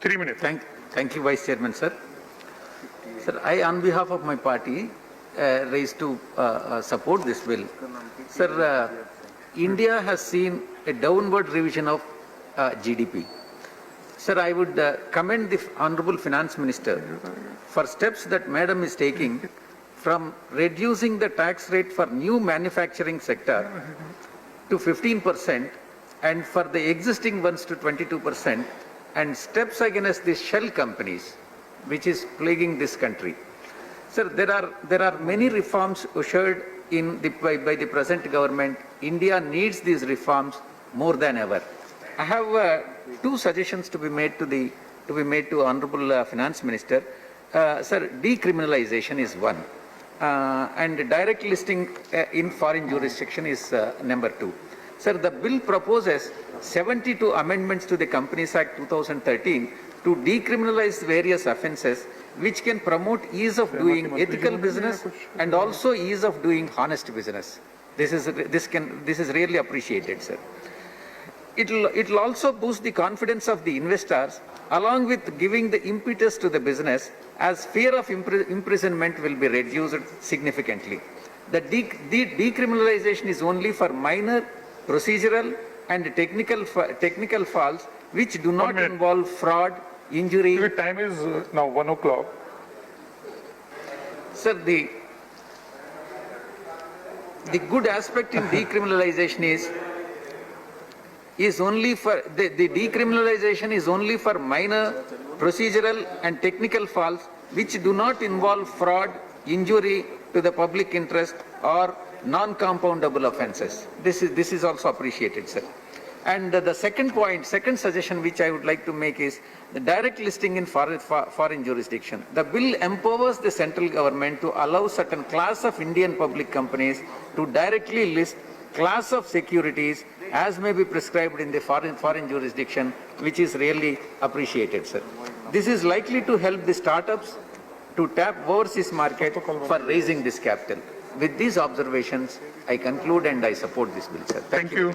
3 minutes. Thank you, Vice Chairman, sir. Sir, I, on behalf of my party, raised to support this bill. Sir, India has seen a downward revision of GDP. Sir, I would commend the Honorable Finance Minister for steps that Madam is taking from reducing the tax rate for new manufacturing sector to 15% and for the existing ones to 22%, and steps against the shell companies which is plaguing this country. Sir, there are many reforms ushered in by the present government. India needs these reforms more than ever. I have two suggestions to be made to Honorable Finance Minister. Sir, decriminalization is one, and direct listing in foreign jurisdiction is number two. Sir, the bill proposes 72 amendments to the Companies Act 2013 to decriminalize various offences which can promote ease of doing ethical business and also ease of doing honest business. This is really appreciated, sir. It'll also boost the confidence of the investors along with giving the impetus to the business, as fear of imprisonment will be reduced significantly. The decriminalization is only for minor procedural and technical faults which do not involve fraud, injury. The time is now 1 o'clock. Sir, the good aspect in decriminalization is only for the decriminalization is only for minor procedural and technical faults which do not involve fraud, injury to the public interest or non-compoundable offences. This is also appreciated, sir. And the second suggestion which I would like to make is the direct listing in foreign jurisdiction. The bill empowers the central government to allow certain class of Indian public companies to directly list class of securities as may be prescribed in the foreign jurisdiction, which is really appreciated, sir. This is likely to help the startups to tap overseas market for raising this capital. With these observations, I conclude and I support this bill, sir. Thank you.